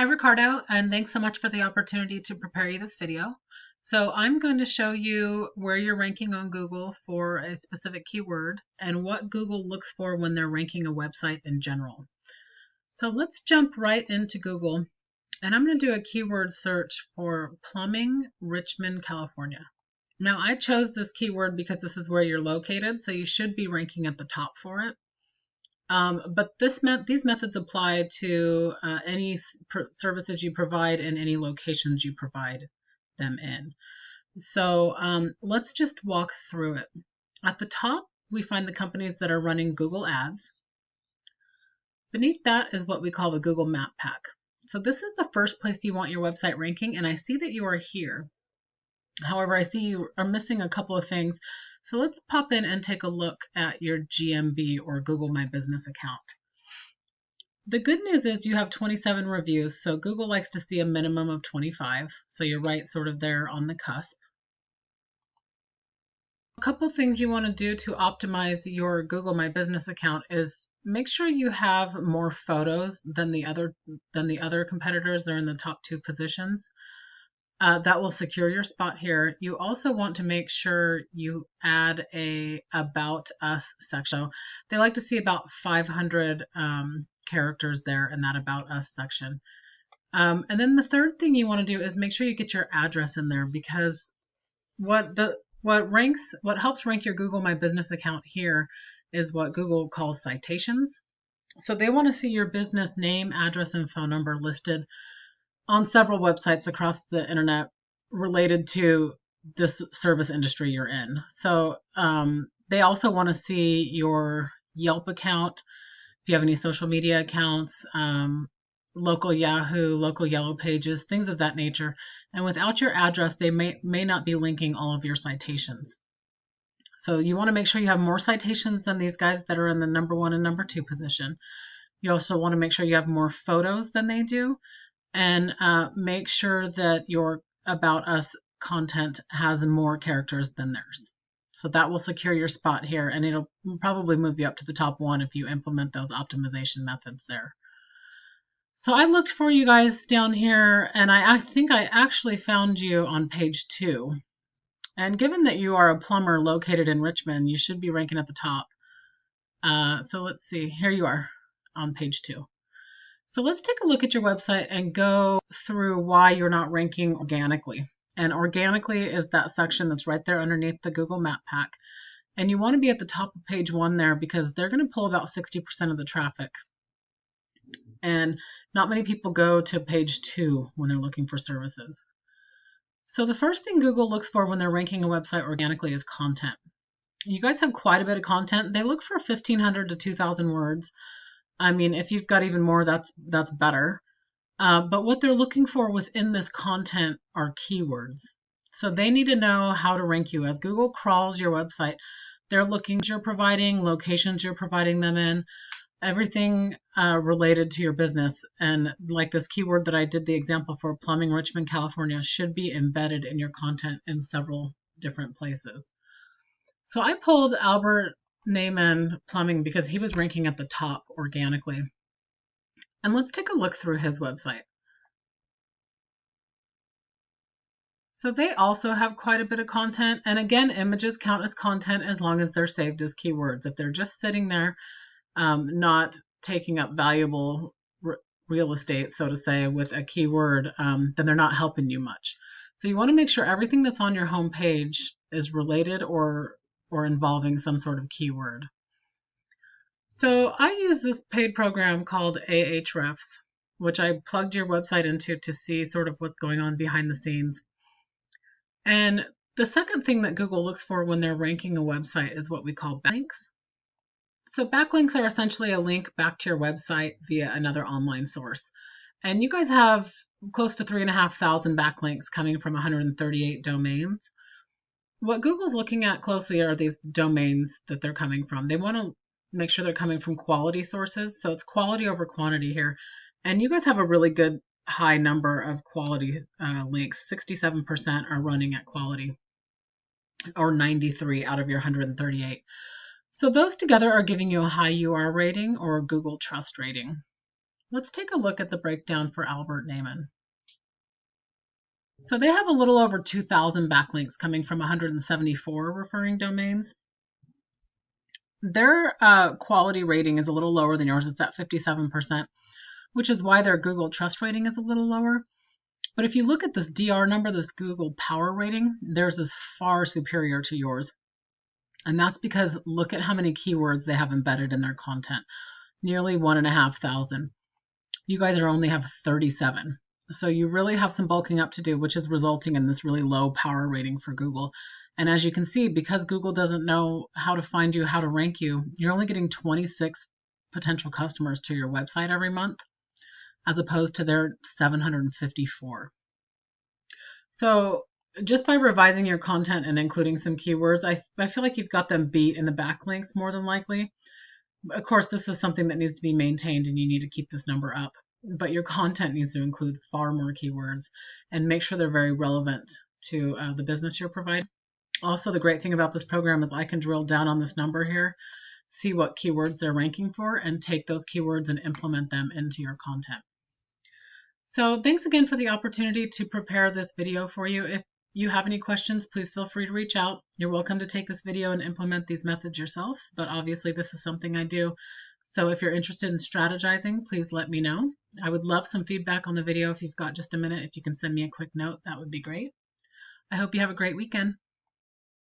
Hi Ricardo, and thanks so much for the opportunity to prepare you this video. So I'm going to show you where you're ranking on Google for a specific keyword and what Google looks for when they're ranking a website in general. So let's jump right into Google, and I'm going to do a keyword search for plumbing, Richmond, California. Now I chose this keyword because this is where you're located, so you should be ranking at the top for it. But these methods apply to any services you provide and any locations you provide them in. So let's just walk through it. At the top, we find the companies that are running Google Ads. Beneath that is what we call the Google Map Pack. So this is the first place you want your website ranking, and I see that you are here. However, I see you are missing a couple of things. So let's pop in and take a look at your GMB or Google My Business account. The good news is you have 27 reviews, so Google likes to see a minimum of 25. So you're right sort of there on the cusp. A couple things you want to do to optimize your Google My Business account is make sure you have more photos than the other competitors. They're in the top 2 positions. That will secure your spot here. You also want to make sure you add a About Us section. So they like to see about 500 characters there in that About Us section. And then the third thing you want to do is make sure you get your address in there, because what helps rank your Google My Business account here is what Google calls citations. So they want to see your business name, address, and phone number listed on several websites across the internet related to this service industry you're in. So they also want to see your Yelp account, if you have any social media accounts, local Yahoo, local Yellow Pages, things of that nature. And without your address, they may not be linking all of your citations. So you want to make sure you have more citations than these guys that are in the number 1 and number 2 position. You also want to make sure you have more photos than they do, and make sure that your About Us content has more characters than theirs. So that will secure your spot here, and it'll probably move you up to the top 1 if you implement those optimization methods there. So I looked for you guys down here, and I think I actually found you on page 2. And given that you are a plumber located in Richmond, you should be ranking at the top. So let's see, here you are on page 2. So let's take a look at your website and go through why you're not ranking organically. And organically is that section that's right there underneath the Google Map Pack. And you want to be at the top of page 1 there, because they're going to pull about 60% of the traffic. And not many people go to page 2 when they're looking for services. So the first thing Google looks for when they're ranking a website organically is content. You guys have quite a bit of content. They look for 1,500 to 2,000 words. I mean, if you've got even more, that's better. But what they're looking for within this content are keywords. So they need to know how to rank you. As Google crawls your website, they're looking at you're providing, locations you're providing them in, everything related to your business. And like this keyword that I did the example for, Plumbing Richmond, California, should be embedded in your content in several different places. So I pulled Albert Neyman Plumbing because he was ranking at the top organically. And let's take a look through his website. So they also have quite a bit of content. And again, images count as content as long as they're saved as keywords. If they're just sitting there, not taking up valuable real estate, so to say, with a keyword, then they're not helping you much. So you want to make sure everything that's on your home page is related or involving some sort of keyword. So I use this paid program called Ahrefs, which I plugged your website into to see sort of what's going on behind the scenes. And the second thing that Google looks for when they're ranking a website is what we call backlinks. So backlinks are essentially a link back to your website via another online source. And you guys have close to 3,500 backlinks coming from 138 domains. What Google's looking at closely are these domains that they're coming from. They want to make sure they're coming from quality sources. So it's quality over quantity here. And you guys have a really good high number of quality links. 67% are running at quality, or 93 out of your 138. So those together are giving you a high UR rating or Google trust rating. Let's take a look at the breakdown for Albert Neyman. So they have a little over 2,000 backlinks coming from 174 referring domains. Their quality rating is a little lower than yours. It's at 57%, which is why their Google trust rating is a little lower. But if you look at this DR number, this Google power rating, theirs is far superior to yours. And that's because look at how many keywords they have embedded in their content. Nearly 1,500. You guys only have 37. So you really have some bulking up to do, which is resulting in this really low power rating for Google. And as you can see, because Google doesn't know how to find you, how to rank you, you're only getting 26 potential customers to your website every month, as opposed to their 754. So just by revising your content and including some keywords, I feel like you've got them beat in the backlinks more than likely. Of course, this is something that needs to be maintained and you need to keep this number up. But your content needs to include far more keywords and make sure they're very relevant to the business you're providing. Also, the great thing about this program is I can drill down on this number here, see what keywords they're ranking for, and take those keywords and implement them into your content. So thanks again for the opportunity to prepare this video for you. If you have any questions, please feel free to reach out. You're welcome to take this video and implement these methods yourself, but obviously this is something I do. So if you're interested in strategizing, please let me know. I would love some feedback on the video if you've got just a minute. If you can send me a quick note, that would be great. I hope you have a great weekend.